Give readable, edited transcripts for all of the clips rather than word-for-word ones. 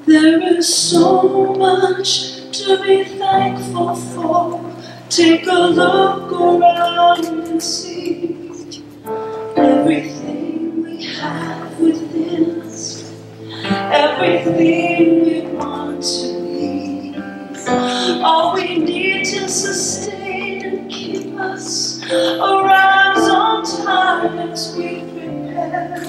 There is so much to be thankful for. Take a look around and see everything we have within us, everything we want to be. All we need to sustain and keep us arise on time as we prepare.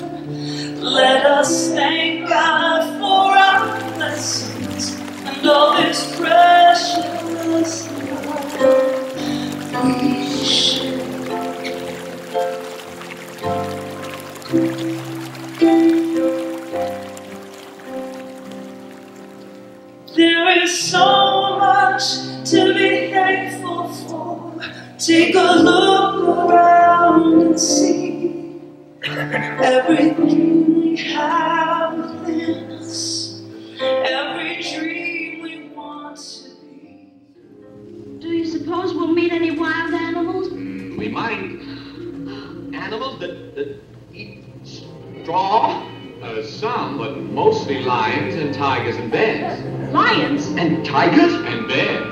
Let us thank God for our blessings and all His precious love we share. There is so much to be thankful for. Take a look around and see everything we have within us, every dream we want to be. Do you suppose we'll meet any wild animals? We might. Animals that eat straw? Some, but mostly lions and tigers and bears. Lions? And tigers? And bears.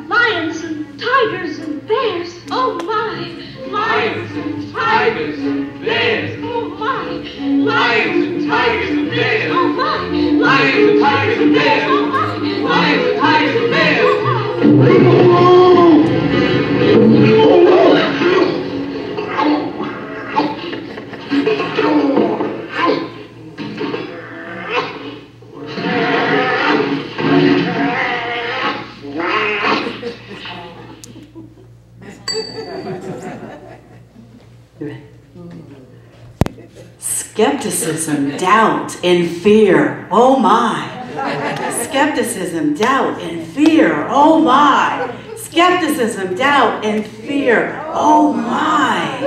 Lions and tigers and bears. Oh my! Lions and tigers and bears. Oh my! Lions and tigers and bears. Oh my! Lions and tigers and bears. Oh my! Lions and tigers and bears. Oh my! Skepticism, doubt, and fear. Oh my. Skepticism, doubt, and fear. Oh my. Skepticism, doubt, and fear. Oh my.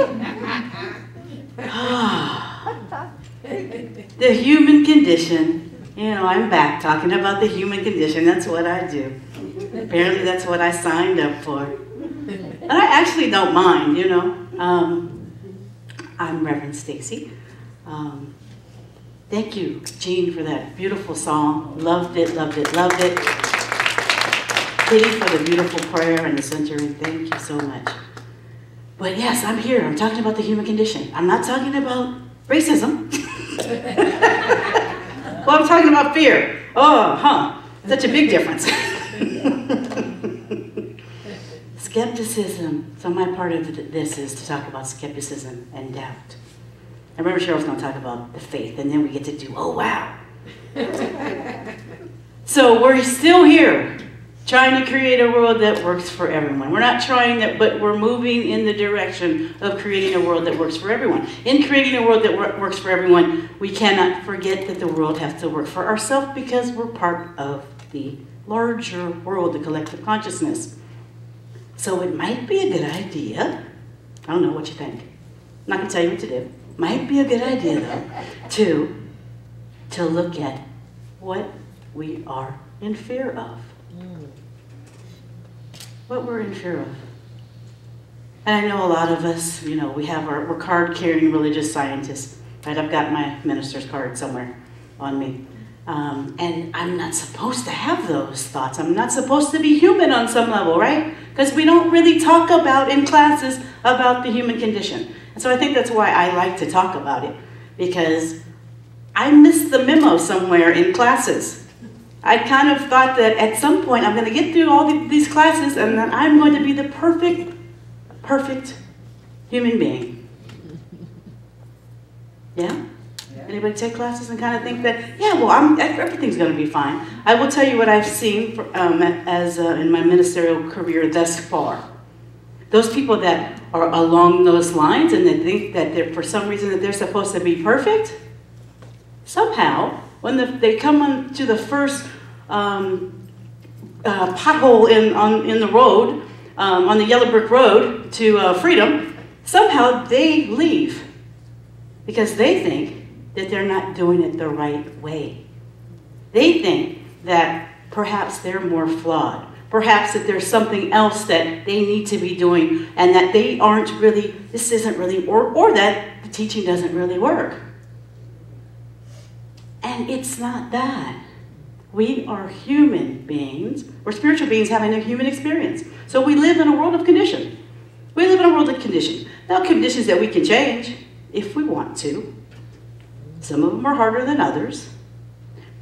The human condition. You know, I'm back talking about the human condition. That's what I do. Apparently that's what I signed up for. And I actually don't mind, you know. I'm Reverend Stacy. Thank you, Jean, for that beautiful song. Loved it, loved it, loved it. Kitty for the beautiful prayer and the centering. Thank you so much. But yes, I'm here. I'm talking about the human condition. I'm not talking about racism. Well, I'm talking about fear. Oh, such a big difference. Skepticism. So my part of this is to talk about skepticism and doubt. I remember Cheryl's going to talk about the faith, and then we get to do, oh wow. So we're still here, trying to create a world that works for everyone. We're not trying that, but we're moving in the direction of creating a world that works for everyone. In creating a world that works for everyone, we cannot forget that the world has to work for ourselves because we're part of the larger world, the collective consciousness. So it might be a good idea, I don't know what you think, I'm not going to tell you what to do. Might be a good idea though, to look at what we are in fear of. What we're in fear of. And I know a lot of us, you know, we're card-carrying religious scientists, right? I've got my minister's card somewhere on me. And I'm not supposed to have those thoughts. I'm not supposed to be human on some level, right? Because we don't really talk about in classes about the human condition. And so I think that's why I like to talk about it, because I missed the memo somewhere in classes. I kind of thought that at some point I'm going to get through all these classes and then I'm going to be the perfect human being. Yeah? Anybody take classes and kind of think that, yeah, well, everything's going to be fine. I will tell you what I've seen in my ministerial career thus far. Those people that are along those lines and that think that for some reason that they're supposed to be perfect, somehow, when they come on to the first pothole in the road, on the yellow brick road to freedom, somehow they leave because they think that they're not doing it the right way. They think that perhaps they're more flawed. Perhaps that there's something else that they need to be doing and that they aren't really, this isn't really, or that the teaching doesn't really work. And it's not that. We are human beings. We're spiritual beings having a human experience. So we live in a world of condition. We live in a world of condition. Now, conditions that we can change if we want to. Some of them are harder than others.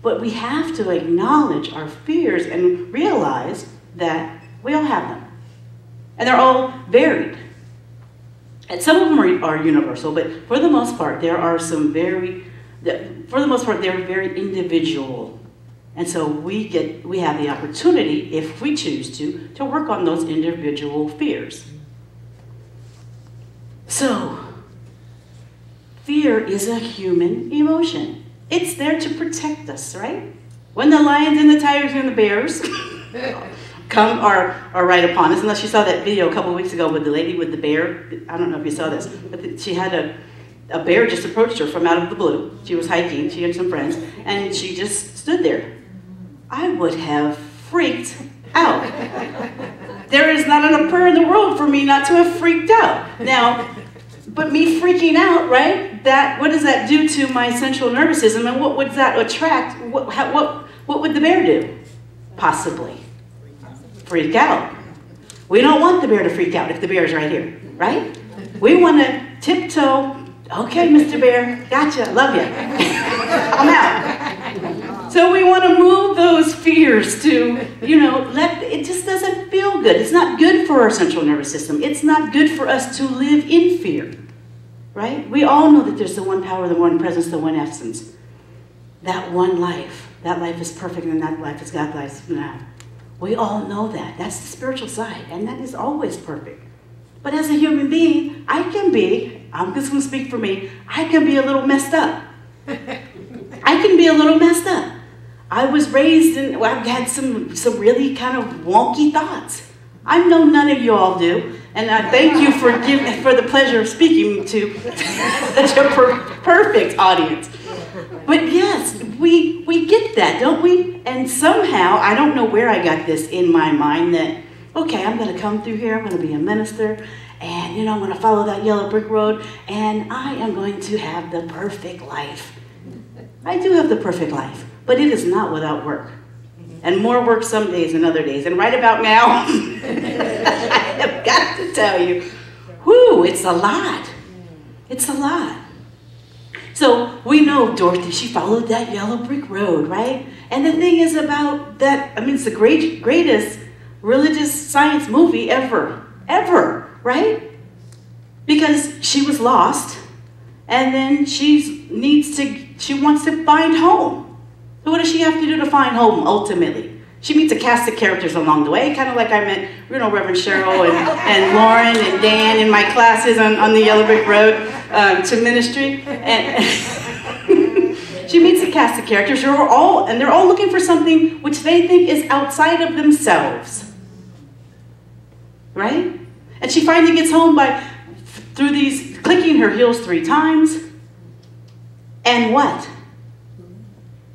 But we have to acknowledge our fears and realize that we all have them. And they're all varied. And some of them are universal, but for the most part, there are some they're very individual. And so we have the opportunity, if we choose to work on those individual fears. So, fear is a human emotion. It's there to protect us, right? When the lions and the tigers and the bears are right upon us, unless you saw that video a couple of weeks ago with the lady with the bear. I don't know if you saw this, but she had a bear just approached her from out of the blue. She was hiking, she had some friends, and she just stood there. I would have freaked out. There is not enough prayer in the world for me not to have freaked out. Now, but me freaking out, right? What does that do to my central nervous system, and what would that attract? What would the bear do? Possibly freak out. We don't want the bear to freak out if the bear is right here, right? We want to tiptoe. Okay, Mr. Bear, gotcha, love you. I'm out. So we want to move those fears to, it just doesn't feel good. It's not good for our central nervous system. It's not good for us to live in fear, right? We all know that there's the one power, the one presence, the one essence. That one life. That life is perfect and that life is God's life now. We all know that. That's the spiritual side, and that is always perfect. But as a human being, I'm just going to speak for me, I can be a little messed up. I can be a little messed up. I was raised I've had some really kind of wonky thoughts. I know none of you all do, and I thank you for the pleasure of speaking to such a perfect audience. But yes, we get that, don't we? And somehow, I don't know where I got this in my mind that, okay, I'm going to come through here, I'm going to be a minister, and I'm going to follow that yellow brick road, and I am going to have the perfect life. I do have the perfect life, but it is not without work. And more work some days than other days. And right about now, I have got to tell you, whoo, it's a lot. It's a lot. So we know Dorothy, she followed that yellow brick road, right? And the thing is about that, it's the greatest religious science movie ever, right? Because she was lost, and then she wants to find home. So what does she have to do to find home, ultimately? She meets a cast of characters along the way, kind of like I met, Reverend Cheryl and Lauren and Dan in my classes on the Yellow Brick Road to ministry. And she meets a cast of characters who are they're all looking for something which they think is outside of themselves, right? And she finally gets home through these clicking her heels 3 times, and what?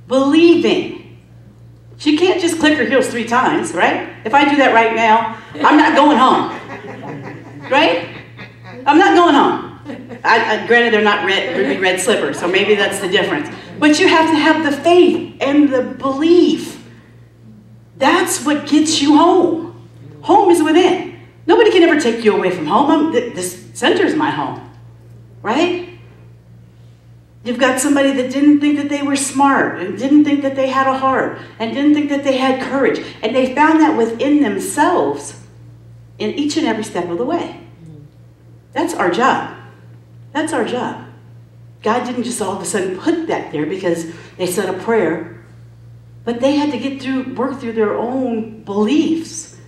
Believing. She can't just click her heels 3 times, right? If I do that right now, I'm not going home, right? I'm not going home. Granted, they're not ruby red slippers, so maybe that's the difference. But you have to have the faith and the belief. That's what gets you home. Home is within. Nobody can ever take you away from home. This center is my home, right? You've got somebody that didn't think that they were smart, and didn't think that they had a heart, and didn't think that they had courage. And they found that within themselves in each and every step of the way. That's our job. That's our job. God didn't just all of a sudden put that there because they said a prayer, but they had to work through their own beliefs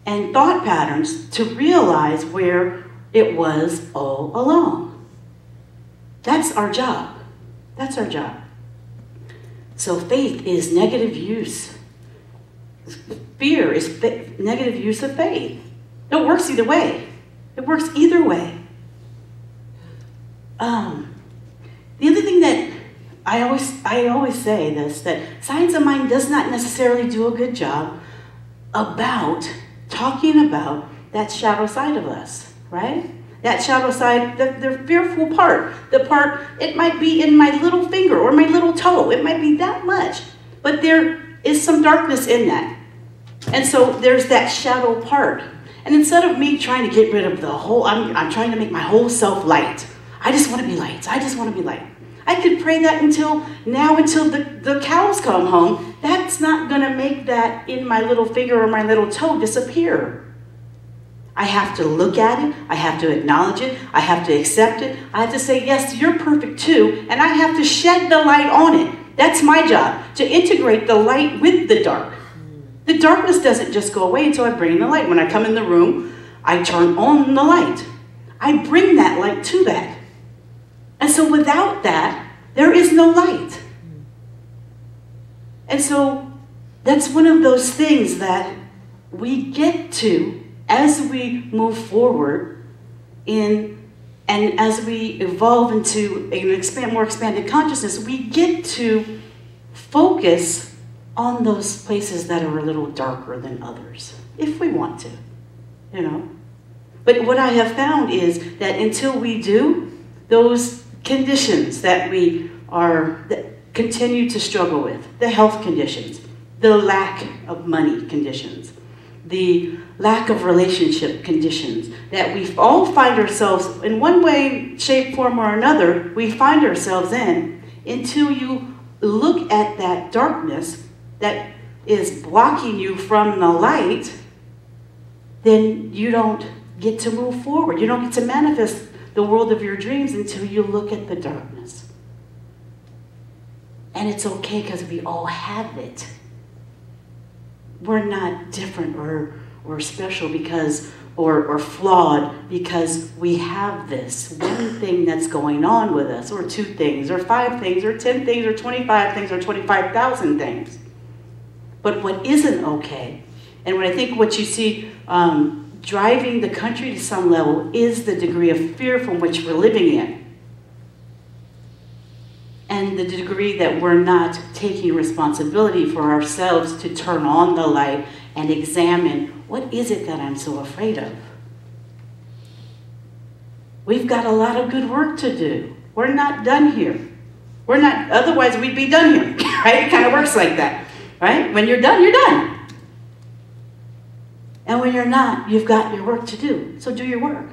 and thought patterns to realize where it was all along. That's our job. That's our job. So faith is negative use. Fear is negative use of faith. It works either way. It works either way. The other thing that I always say this, that science of mind does not necessarily do a good job about talking about that shadow side of us, right? That shadow side, the fearful part, the part, it might be in my little finger or my little toe. It might be that much. But there is some darkness in that. And so there's that shadow part. And instead of me trying to get rid of the whole, I'm trying to make my whole self light. I just want to be light. I just want to be light. I could pray that until the cows come home. That's not going to make that in my little finger or my little toe disappear. I have to look at it. I have to acknowledge it. I have to accept it. I have to say, yes, you're perfect too. And I have to shed the light on it. That's my job, to integrate the light with the dark. The darkness doesn't just go away until I bring in the light. When I come in the room, I turn on the light. I bring that light to that. And so without that, there is no light. And so that's one of those things that we get to as we move forward and as we evolve into an more expanded consciousness, we get to focus on those places that are a little darker than others, if we want to, you know. But what I have found is that until we do, those conditions that that continue to struggle with, the health conditions, the lack of money conditions, the lack of relationship conditions, that we all find ourselves in one way, shape, form, or another, we find ourselves in, until you look at that darkness that is blocking you from the light, then you don't get to move forward. You don't get to manifest the world of your dreams until you look at the darkness. And it's okay, because we all have it. We're not different or special because, or flawed because we have this one thing that's going on with us, or two things, or 5 things, or 10 things, or 25 things, or 25,000 things. But what isn't okay, and what I think what you see driving the country to some level, is the degree of fear from which we're living in. And the degree that we're not taking responsibility for ourselves to turn on the light and examine, what is it that I'm so afraid of? We've got a lot of good work to do. We're not done here. We're not, otherwise we'd be done here, right? It kind of works like that, right? When you're done, you're done. And when you're not, you've got your work to do. So do your work.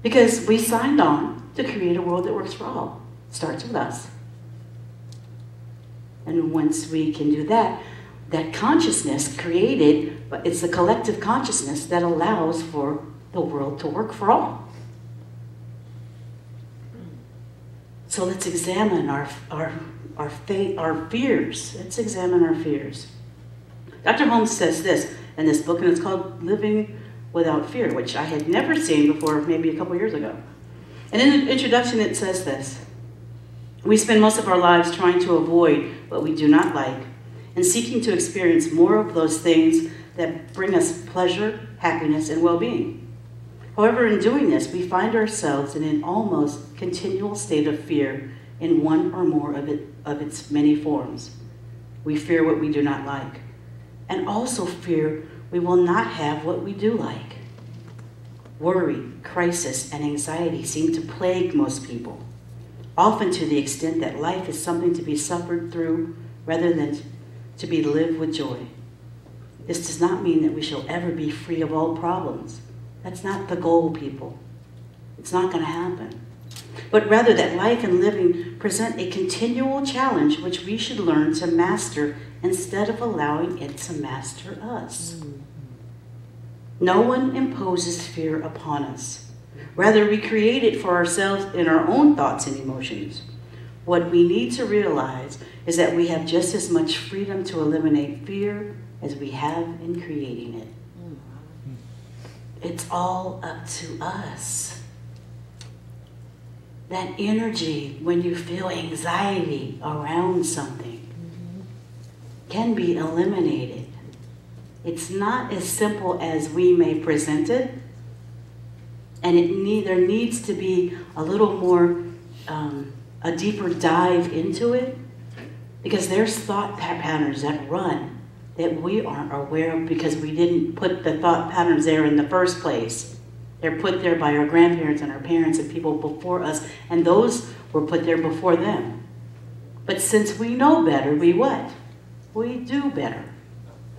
Because we signed on to create a world that works for all. It starts with us. And once we can do that, that consciousness created, but it's the collective consciousness that allows for the world to work for all. So let's examine our fears. Let's examine our fears. Dr. Holmes says this in this book, and it's called Living Without Fear, which I had never seen before, maybe a couple years ago. And in the introduction, it says this: we spend most of our lives trying to avoid what we do not like and seeking to experience more of those things that bring us pleasure, happiness, and well-being. However, in doing this, we find ourselves in an almost continual state of fear in one or more of its many forms. We fear what we do not like, and also fear we will not have what we do like. Worry, crisis, and anxiety seem to plague most people, often to the extent that life is something to be suffered through rather than to be lived with joy. This does not mean that we shall ever be free of all problems. That's not the goal, people. It's not going to happen. But rather that life and living present a continual challenge which we should learn to master instead of allowing it to master us. No one imposes fear upon us. Rather, we create it for ourselves in our own thoughts and emotions. What we need to realize is that we have just as much freedom to eliminate fear as we have in creating it. It's all up to us. That energy when you feel anxiety around something can be eliminated. It's not as simple as we may present it, and there needs to be a little more, a deeper dive into it, because there's thought patterns that run that we aren't aware of because we didn't put the thought patterns there in the first place. They're put there by our grandparents and our parents and people before us, and those were put there before them. But since we know better, we what? We do better.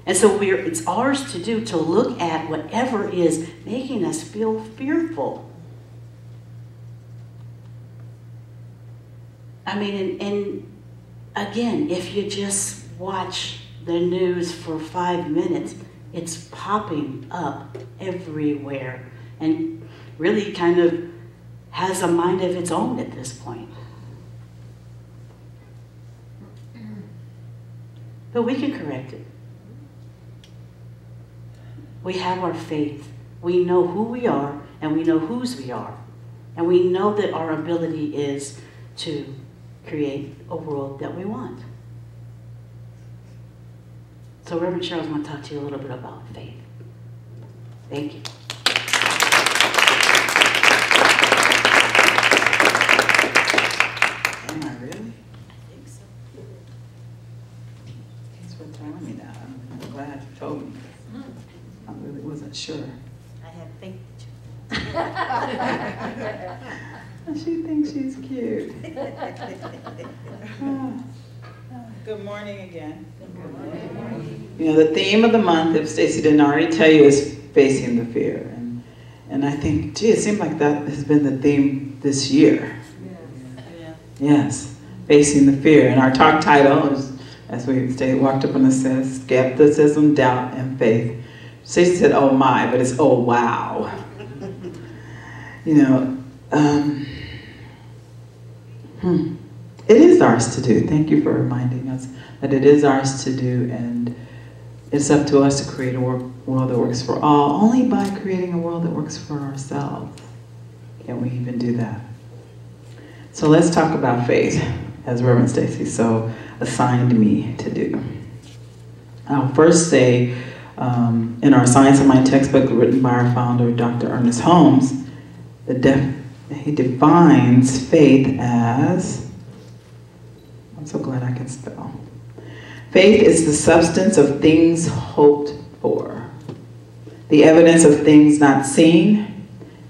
And so it's ours to do, to look at whatever is making us feel fearful. I mean, and again, if you just watch the news for 5 minutes, it's popping up everywhere and really kind of has a mind of its own at this point. But we can correct it. We have our faith. We know who we are and we know whose we are. And we know that our ability is to create a world that we want. So Reverend Cheryl's going to talk to you a little bit about faith. Thank you. Am I really? I think so. Thanks for telling me that. I'm glad you told me. I really wasn't sure. I have faith. She thinks she's cute. Good morning again. Good morning. You know, the theme of the month, if Stacy didn't already tell you, is facing the fear. And I think, gee, it seemed like that has been the theme this year. Yeah. Yes, facing the fear. And our talk title is, as we walked up on the says, Skepticism, Doubt, and Faith. Stacy said, oh my, but it's oh wow. You know, it is ours to do. Thank you for reminding us that it is ours to do, and it's up to us to create a world that works for all. Only by creating a world that works for ourselves can we even do that. So let's talk about faith, as Reverend Stacy so assigned me to do. I'll first say, in our Science of Mind textbook written by our founder, Dr. Ernest Holmes, he defines faith as, I'm so glad I can spell. Faith is the substance of things hoped for, the evidence of things not seen.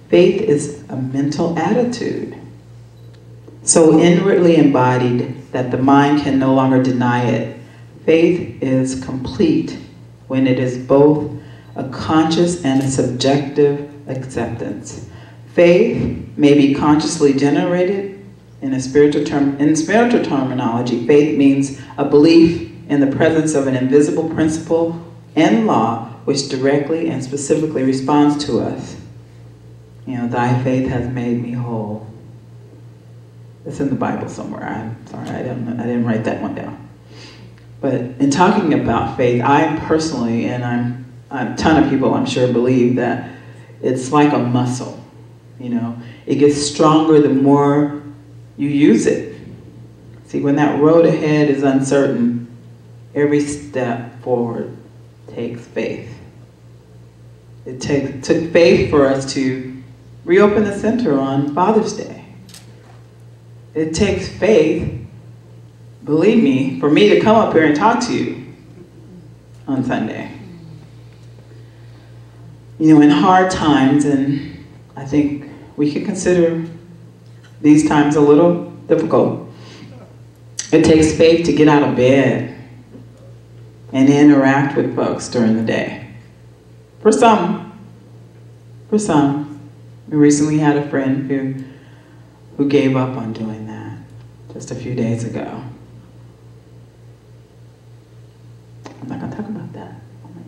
Faith is a mental attitude, so inwardly embodied that the mind can no longer deny it. Faith is complete when it is both a conscious and a subjective acceptance. Faith may be consciously generated. In spiritual terminology, faith means a belief in the presence of an invisible principle and law which directly and specifically responds to us. You know, thy faith has made me whole. It's in the Bible somewhere. I'm sorry, I didn't write that one down. But in talking about faith, I personally, and a ton of people I'm sure believe that it's like a muscle. You know, it gets stronger the more you use it. See, when that road ahead is uncertain, every step forward takes faith. It took faith for us to reopen the center on Father's Day. It takes faith, believe me, for me to come up here and talk to you on Sunday. You know, in hard times, and I think we could consider these times a little difficult. It takes faith to get out of bed and interact with folks during the day. For some, we recently had a friend who gave up on doing that just a few days ago. I'm not going to talk about that. Oh my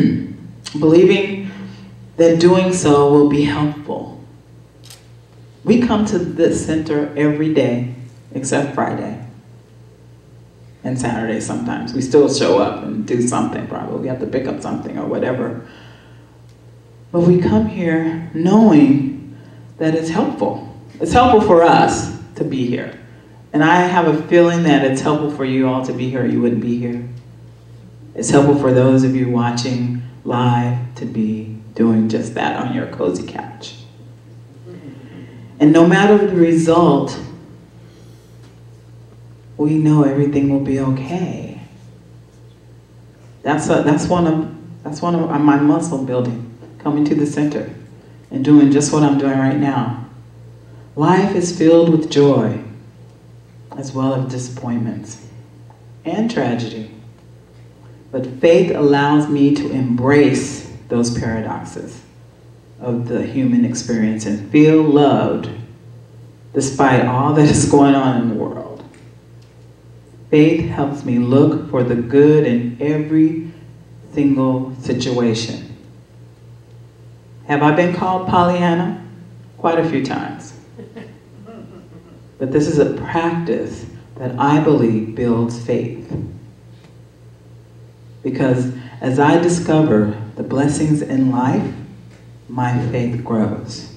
goodness. Believing that doing so will be helpful. We come to this center every day except Friday and Saturday sometimes. We still show up and do something probably. We have to pick up something or whatever. But we come here knowing that it's helpful. It's helpful for us to be here. And I have a feeling that it's helpful for you all to be here or you wouldn't be here. It's helpful for those of you watching live to be doing just that on your cozy couch. And no matter the result, we know everything will be okay. That's one of my muscle building, coming to the center and doing just what I'm doing right now. Life is filled with joy, as well as disappointments and tragedy. But faith allows me to embrace those paradoxes of the human experience and feel loved despite all that is going on in the world. Faith helps me look for the good in every single situation. Have I been called Pollyanna? Quite a few times. But this is a practice that I believe builds faith. Because as I discover the blessings in life, my faith grows.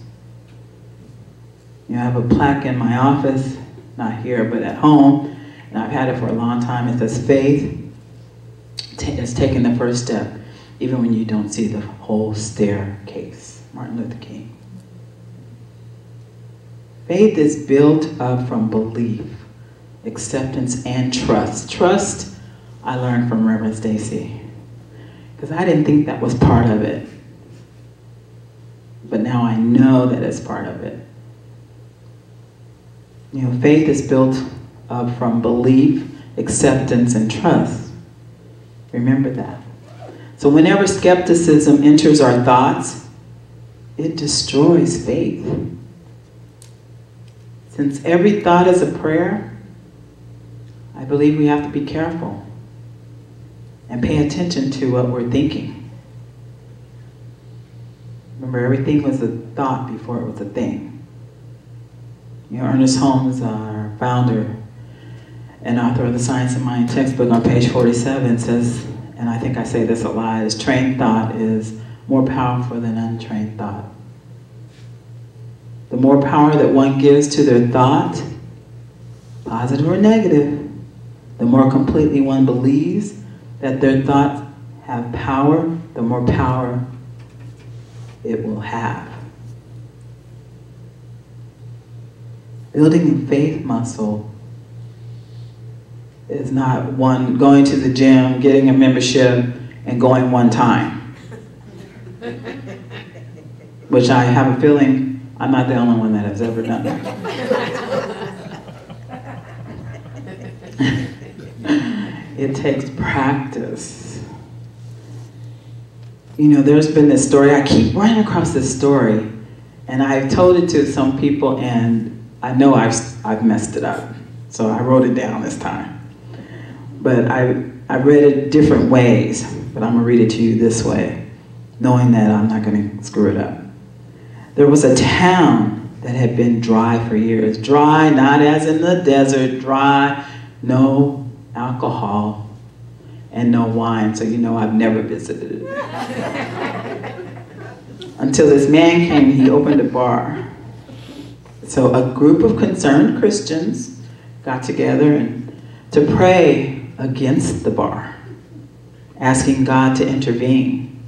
You know, I have a plaque in my office, not here, but at home, and I've had it for a long time. It says, faith is taking the first step, even when you don't see the whole staircase. Martin Luther King. Faith is built up from belief, acceptance, and trust. Trust, I learned from Reverend Stacy, because I didn't think that was part of it. But now I know that it's part of it. You know, faith is built up from belief, acceptance, and trust. Remember that. So whenever skepticism enters our thoughts, it destroys faith. Since every thought is a prayer, I believe we have to be careful and pay attention to what we're thinking. Remember, everything was a thought before it was a thing. You know, Ernest Holmes, our founder and author of the Science of Mind textbook, on page 47 says, and I think I say this a lot, is trained thought is more powerful than untrained thought. The more power that one gives to their thought, positive or negative, the more completely one believes that their thoughts have power, the more power it will have. Building a faith muscle is not one going to the gym, getting a membership, and going one time. Which I have a feeling I'm not the only one that has ever done that. It takes practice. You know, there's been this story, I keep running across this story, and I've told it to some people, and I know I've messed it up. So I wrote it down this time. But I read it different ways, but I'm gonna read it to you this way, knowing that I'm not gonna screw it up. There was a town that had been dry for years. Dry, not as in the desert, dry, no alcohol, and no wine, so you know I've never visited it. Until this man came, he opened a bar. So a group of concerned Christians got together and to pray against the bar, asking God to intervene.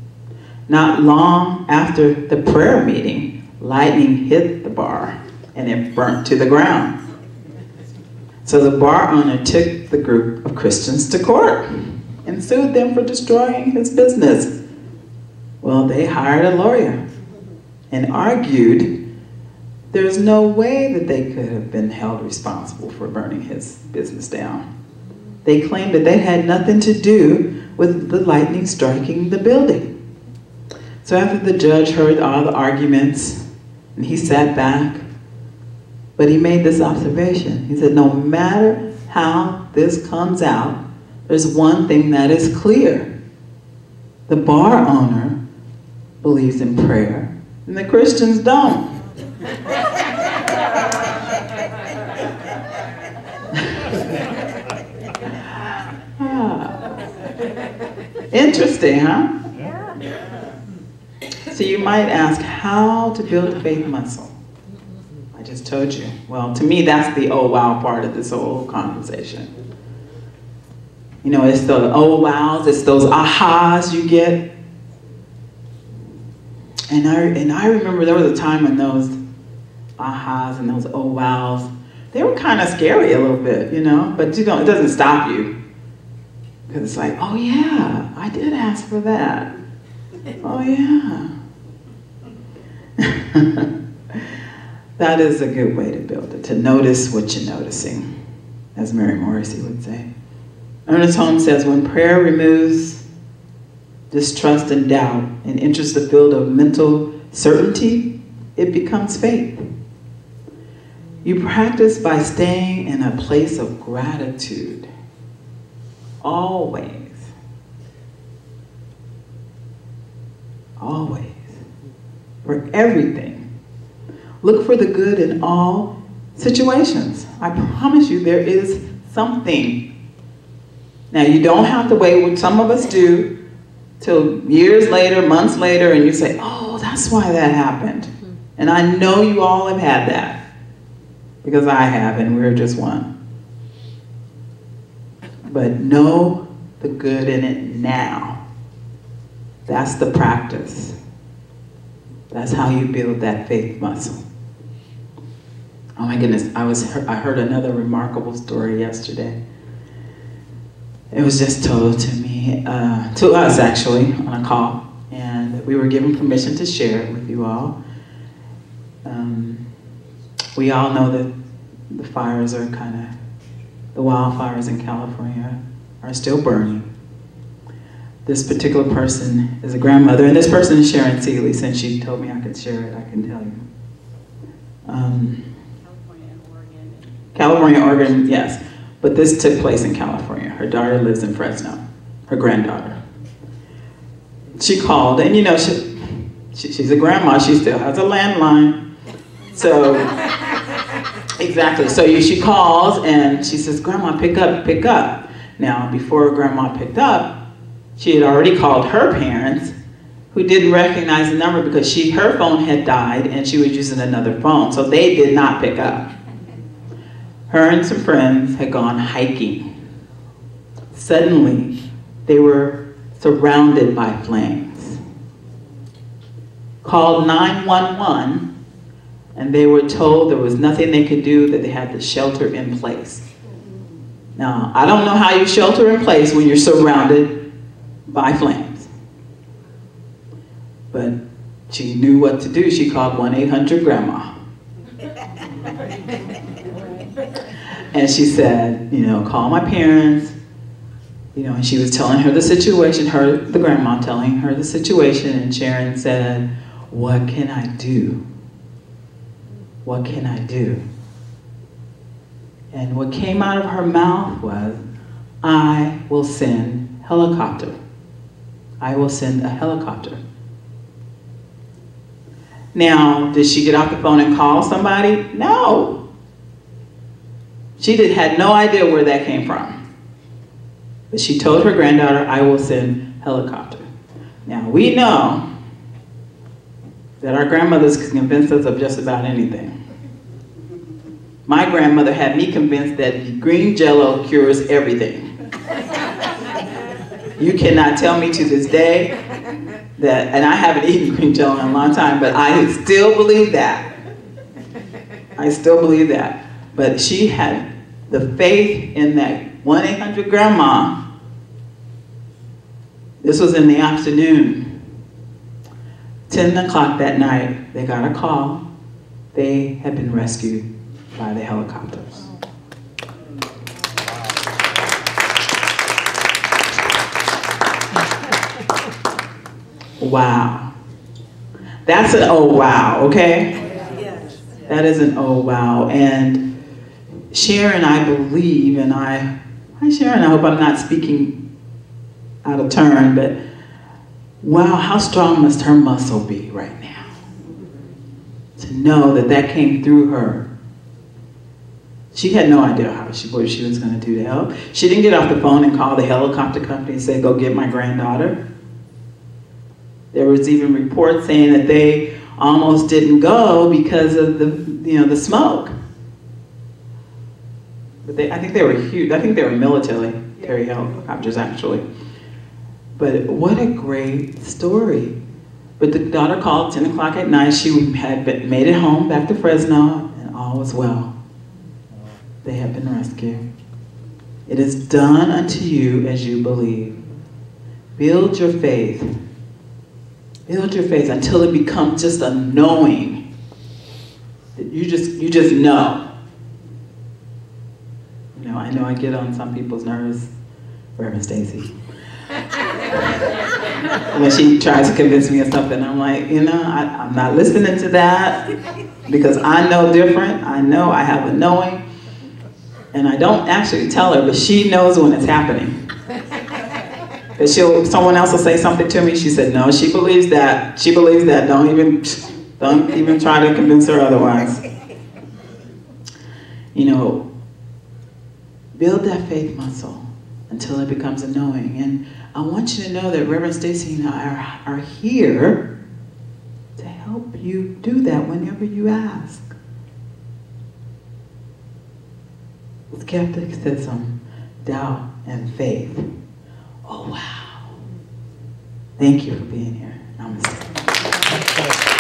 Not long after the prayer meeting, lightning hit the bar and it burnt to the ground. So the bar owner took the group of Christians to court and sued them for destroying his business. Well, they hired a lawyer and argued there's no way that they could have been held responsible for burning his business down. They claimed that they had nothing to do with the lightning striking the building. So after the judge heard all the arguments, and he sat back, but he made this observation. He said, no matter how this comes out, there's one thing that is clear. The bar owner believes in prayer, and the Christians don't. Interesting, huh? So you might ask, how to build a faith muscle? I just told you. Well, to me, that's the oh wow part of this whole conversation. You know, it's the oh wows, it's those ahas you get. And I remember there was a time when those ahas and those oh wows, they were kind of scary a little bit, you know, but you know, it doesn't stop you. Because it's like, oh yeah, I did ask for that. Oh yeah. That is a good way to build it, to notice what you're noticing, as Mary Morrissey would say. Ernest Holmes says, when prayer removes distrust and doubt and enters the field of mental certainty, it becomes faith. You practice by staying in a place of gratitude, always. Always. For everything. Look for the good in all situations. I promise you there is something. Now you don't have to wait, what some of us do, till years later, months later, and you say, oh, that's why that happened. And I know you all have had that, because I have, and we're just one. But know the good in it now. That's the practice. That's how you build that faith muscle. Oh my goodness, I heard another remarkable story yesterday. It was just told to me, to us actually, on a call, and we were given permission to share it with you all. We all know that the fires are the wildfires in California are still burning. This particular person is a grandmother, and this person is Sharon Seeley. Since she told me I could share it, I can tell you. California, Oregon, yes. But this took place in California. Her daughter lives in Fresno, her granddaughter. She called, and you know, she's a grandma, she still has a landline. So, exactly, so she calls and she says, Grandma, pick up, pick up. Now, before Grandma picked up, she had already called her parents, who didn't recognize the number because her phone had died and she was using another phone, so they did not pick up. Her and some friends had gone hiking. Suddenly, they were surrounded by flames. Called 911, and they were told there was nothing they could do, that they had to shelter in place. Now, I don't know how you shelter in place when you're surrounded by flames. But she knew what to do. She called 1-800-GRANDMA. And she said, you know, call my parents. You know, and she was telling her the situation, the grandma telling her the situation, and Sharon said, what can I do? What can I do? And what came out of her mouth was, I will send helicopter. I will send a helicopter. Now, did she get off the phone and call somebody? No. She had no idea where that came from. But she told her granddaughter, I will send helicopter. Now, we know that our grandmothers can convince us of just about anything. My grandmother had me convinced that green Jell-O cures everything. You cannot tell me to this day that, and I haven't eaten green Jell-O in a long time, but I still believe that. I still believe that. But she had the faith in that 1-800-GRANDMA. This was in the afternoon. 10 o'clock that night, they got a call. They had been rescued by the helicopters. Wow. That's an oh wow, okay? That is an oh wow. And Sharon, I believe, and hi Sharon, I hope I'm not speaking out of turn, but wow, how strong must her muscle be right now? To know that that came through her. She had no idea what she was going to do to help. She didn't get off the phone and call the helicopter company and say, go get my granddaughter. There was even reports saying that they almost didn't go because of the smoke. But I think they were huge. I think they were military helicopters, actually. But what a great story. But the daughter called 10 o'clock at night. She had made it home back to Fresno, and all was well. They have been rescued. It is done unto you as you believe. Build your faith. Build your faith until it becomes just a knowing. You just know. You know I get on some people's nerves, Reverend Stacy. When she tries to convince me of something, I'm like, you know, I'm not listening to that because I know different. I know I have a knowing. And I don't actually tell her, but she knows when it's happening. Because someone else will say something to me. She said, no, she believes that. She believes that. Don't even try to convince her otherwise. You know, build that faith muscle until it becomes a knowing. And I want you to know that Reverend Stacy and I are here to help you do that whenever you ask. Skepticism, doubt, and faith. Oh, wow. Thank you for being here. Namaste.